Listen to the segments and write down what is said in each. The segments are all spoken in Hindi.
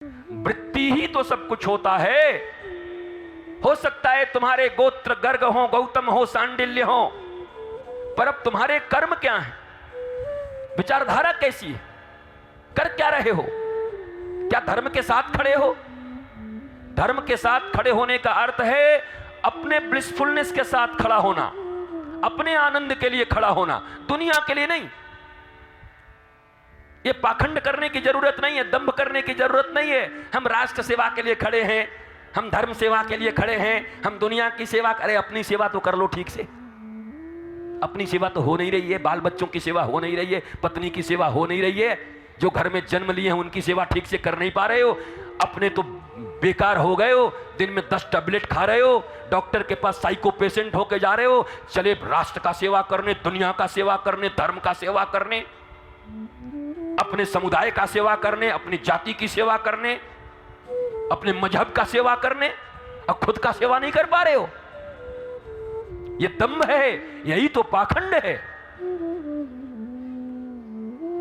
वृत्ति ही तो सब कुछ होता है। हो सकता है तुम्हारे गोत्र गर्ग हो, गौतम हो, सांडिल्य हो, पर अब तुम्हारे कर्म क्या हैं, विचारधारा कैसी है, कर क्या रहे हो? क्या धर्म के साथ खड़े हो? धर्म के साथ खड़े होने का अर्थ है अपने ब्लिसफुलनेस के साथ खड़ा होना, अपने आनंद के लिए खड़ा होना, दुनिया के लिए नहीं। ये पाखंड करने की जरूरत नहीं है, दंभ करने की जरूरत नहीं है। हम राष्ट्र सेवा के लिए खड़े हैं, हम धर्म सेवा के लिए खड़े हैं, हम दुनिया की सेवा करें। अपनी सेवा तो कर लो ठीक से। अपनी सेवा तो हो नहीं रही है, बाल बच्चों की सेवा हो नहीं रही है, पत्नी की सेवा हो नहीं रही है, जो घर में जन्म लिए हैं उनकी सेवा ठीक से कर नहीं पा रहे हो। अपने तो बेकार हो गए हो, दिन में 10 टैबलेट खा रहे हो, डॉक्टर के पास साइको पेशेंट होके जा रहे हो। चले राष्ट्र का सेवा करने, दुनिया का सेवा करने, धर्म का सेवा करने, अपने समुदाय का सेवा करने, अपनी जाति की सेवा करने, अपने मजहब का सेवा करने, और खुद का सेवा नहीं कर पा रहे हो। ये दंभ है, यही तो पाखंड है।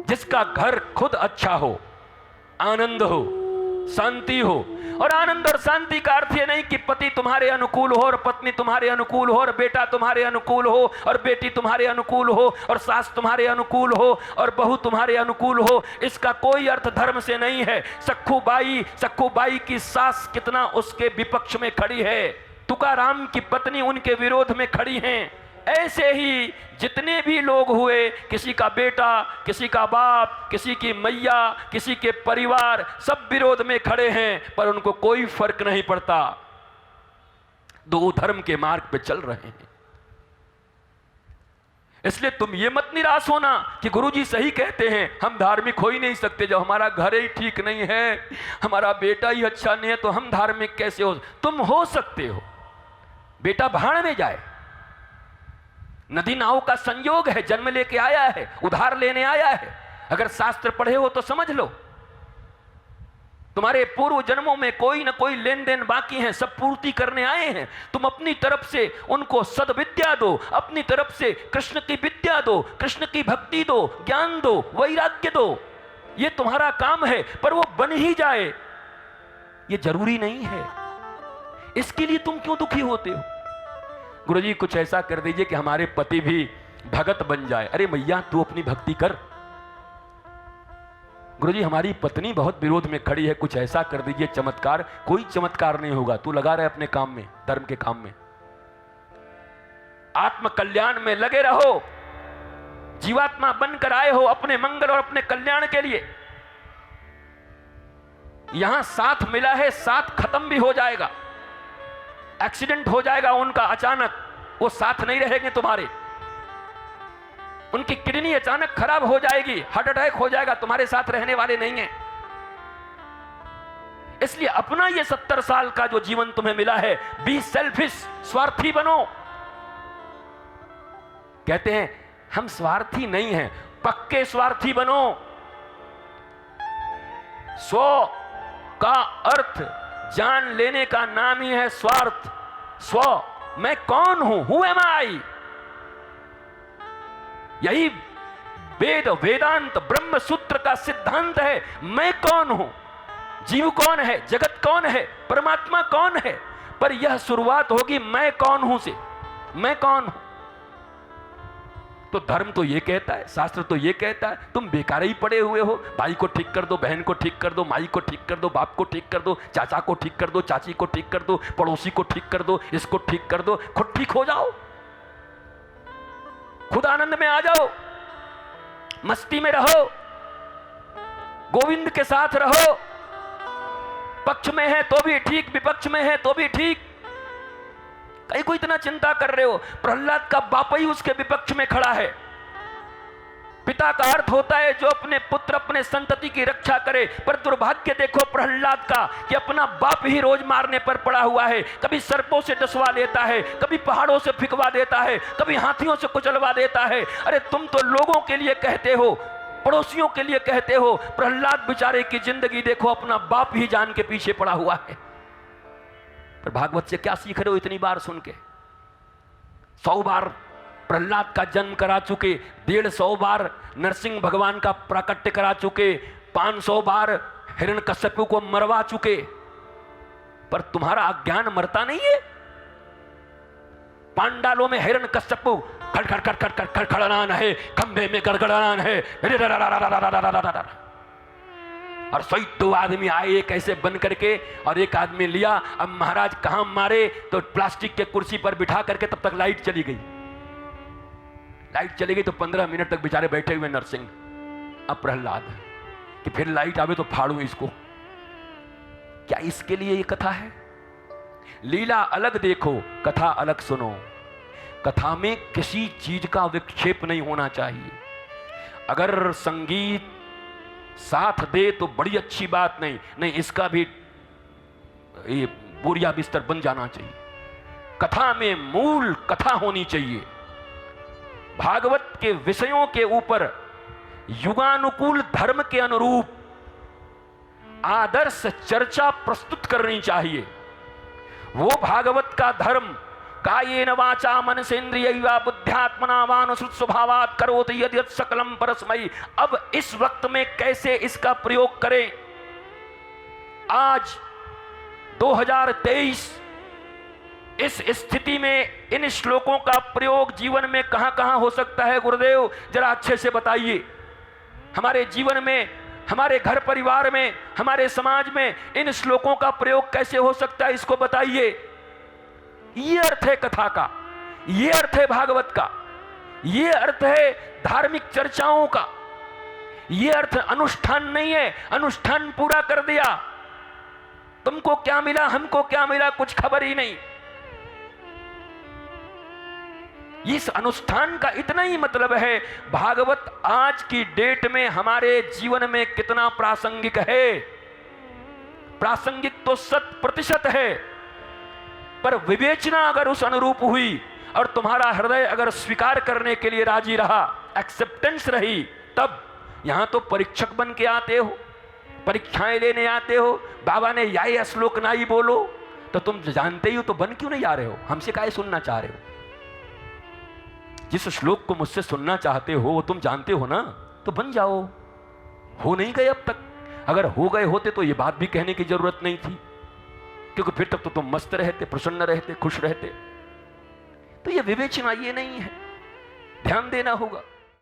जिसका घर खुद अच्छा हो, आनंद हो, शांति हो, और आनंद और शांति का अर्थ ये नहीं कि पति तुम्हारे अनुकूल हो और पत्नी तुम्हारे अनुकूल हो और बेटा तुम्हारे अनुकूल हो और बेटी तुम्हारे अनुकूल हो और सास तुम्हारे अनुकूल हो और बहू तुम्हारे अनुकूल हो। इसका कोई अर्थ धर्म से नहीं है। सखूबाई की सास कितना उसके विपक्ष में खड़ी है, तुकाराम की पत्नी उनके विरोध में खड़ी हैं। ऐसे ही जितने भी लोग हुए, किसी का बेटा, किसी का बाप, किसी की मैया, किसी के परिवार, सब विरोध में खड़े हैं, पर उनको कोई फर्क नहीं पड़ता। दो धर्म के मार्ग पे चल रहे हैं। इसलिए तुम ये मत निराश होना कि गुरुजी सही कहते हैं, हम धार्मिक हो ही नहीं सकते, जब हमारा घर ही ठीक नहीं है, हमारा बेटा ही अच्छा नहीं है, तो हम धार्मिक कैसे हो? तुम हो सकते हो। बेटा भाड़ में जाए, नदी नाव का संयोग है, जन्म लेके आया है, उधार लेने आया है। अगर शास्त्र पढ़े हो तो समझ लो, तुम्हारे पूर्व जन्मों में कोई ना कोई लेन देन बाकी है, सब पूर्ति करने आए हैं। तुम अपनी तरफ से उनको सद्विद्या दो, अपनी तरफ से कृष्ण की विद्या दो, कृष्ण की भक्ति दो, ज्ञान दो, वैराग्य दो। ये तुम्हारा काम है, पर वो बन ही जाए ये जरूरी नहीं है। इसके लिए तुम क्यों दुखी होते हो? गुरुजी कुछ ऐसा कर दीजिए कि हमारे पति भी भगत बन जाए। अरे मैया तू अपनी भक्ति कर। गुरुजी हमारी पत्नी बहुत विरोध में खड़ी है, कुछ ऐसा कर दीजिए चमत्कार। कोई चमत्कार नहीं होगा, तू लगा रहे अपने काम में, धर्म के काम में। आत्म कल्याण में लगे रहो। जीवात्मा बनकर आए हो अपने मंगल और अपने कल्याण के लिए। यहां साथ मिला है, साथ खत्म भी हो जाएगा। एक्सीडेंट हो जाएगा उनका अचानक, वो साथ नहीं रहेंगे तुम्हारे। उनकी किडनी अचानक खराब हो जाएगी, हार्ट अटैक हो जाएगा, तुम्हारे साथ रहने वाले नहीं हैं। इसलिए अपना ये 70 साल का जो जीवन तुम्हें मिला है, बी सेल्फिश, स्वार्थी बनो। कहते हैं हम स्वार्थी नहीं हैं, पक्के स्वार्थी बनो। स्व का अर्थ जान लेने का नाम ही है स्वार्थ। स्व, मैं कौन हूं, हु एम आई। यही वेद, वेदांत, ब्रह्म सूत्र का सिद्धांत है। मैं कौन हूं, जीव कौन है, जगत कौन है, परमात्मा कौन है। पर यह शुरुआत होगी मैं कौन हूं से। मैं कौन हूं, तो धर्म तो ये कहता है, शास्त्र तो ये कहता है। तुम बेकार ही पड़े हुए हो। भाई को ठीक कर दो, बहन को ठीक कर दो, माई को ठीक कर दो, बाप को ठीक कर दो, चाचा को ठीक कर दो, चाची को ठीक कर दो, पड़ोसी को ठीक कर दो, इसको ठीक कर दो। खुद ठीक हो जाओ, खुद आनंद में आ जाओ, मस्ती में रहो, गोविंद के साथ रहो। पक्ष में है तो भी ठीक, विपक्ष में है तो भी ठीक। कहीं को इतना चिंता कर रहे हो? प्रहलाद का बाप ही उसके विपक्ष में खड़ा है। पिता का अर्थ होता है जो अपने पुत्र, अपने संतति की रक्षा करे। पर दुर्भाग्य देखो प्रहलाद का कि अपना बाप ही रोज मारने पर पड़ा हुआ है। कभी सर्पों से डसवा लेता है, कभी पहाड़ों से फिकवा देता है, कभी हाथियों से कुचलवा देता है। अरे तुम तो लोगों के लिए कहते हो, पड़ोसियों के लिए कहते हो। प्रहलाद बेचारे की जिंदगी देखो, अपना बाप ही जान के पीछे पड़ा हुआ है। पर भागवत से क्या सीख रहे हो इतनी बार सुन के? 100 बार प्रहलाद का जन्म करा चुके, 150 बार नरसिंह भगवान का प्राकट्य करा चुके, 500 बार हिरण्यकश्यप को मरवा चुके, पर तुम्हारा अज्ञान मरता नहीं है। पांडालों में हिरण्यकश्यप खड़खड़ान है, खंभे में गड़गड़ान है, और सही 2 आदमी आए एक ऐसे बन करके, और एक आदमी लिया। अब महाराज कहां मारे तो प्लास्टिक के कुर्सी पर बिठा करके, तब तक लाइट चली गई। लाइट चली गई तो 15 मिनट तक बेचारे बैठे हुए नरसिंह, अब प्रहलाद कि फिर लाइट आवे तो फाड़ू इसको। क्या इसके लिए ये कथा है? लीला अलग देखो, कथा अलग सुनो। कथा में किसी चीज का विक्षेप नहीं होना चाहिए। अगर संगीत साथ दे तो बड़ी अच्छी बात, नहीं इसका भी ये बोरिया बिस्तर बन जाना चाहिए। कथा में मूल कथा होनी चाहिए। भागवत के विषयों के ऊपर युगानुकूल धर्म के अनुरूप आदर्श चर्चा प्रस्तुत करनी चाहिए। वो भागवत का धर्म कायेन वाचा मनसेन्द्रियैवा बुद्ध्यात्मना वानुसृत स्वभावात् करोति यद्यत् सकलम परस्मै। अब इस वक्त में कैसे इसका प्रयोग करें? आज 2023 इस स्थिति में इन श्लोकों का प्रयोग जीवन में कहां कहां हो सकता है? गुरुदेव जरा अच्छे से बताइए। हमारे जीवन में, हमारे घर परिवार में, हमारे समाज में इन श्लोकों का प्रयोग कैसे हो सकता है, इसको बताइए। ये अर्थ है कथा का, ये अर्थ है भागवत का, ये अर्थ है धार्मिक चर्चाओं का। ये अर्थ अनुष्ठान नहीं है। अनुष्ठान पूरा कर दिया, तुमको क्या मिला, हमको क्या मिला, कुछ खबर ही नहीं। इस अनुष्ठान का इतना ही मतलब है। भागवत आज की डेट में हमारे जीवन में कितना प्रासंगिक है। प्रासंगिक तो 100% है, पर विवेचना अगर उस अनुरूप हुई और तुम्हारा हृदय अगर स्वीकार करने के लिए राजी रहा, एक्सेप्टेंस रही, तब यहां तो परीक्षक बन के आते हो, परीक्षाएं लेने आते हो। बाबा ने यह श्लोक नाई बोलो, तो तुम जानते ही हो तो बन क्यों नहीं आ रहे हो? हमसे काहे सुनना चाह रहे हो? जिस श्लोक को मुझसे सुनना चाहते हो वो तुम जानते हो ना, तो बन जाओ। हो नहीं गए अब तक। अगर हो गए होते तो ये बात भी कहने की जरूरत नहीं थी, क्योंकि फिर तक तो तुम मस्त रहते, प्रसन्न रहते, खुश रहते। तो ये विवेचना ये नहीं है, ध्यान देना होगा।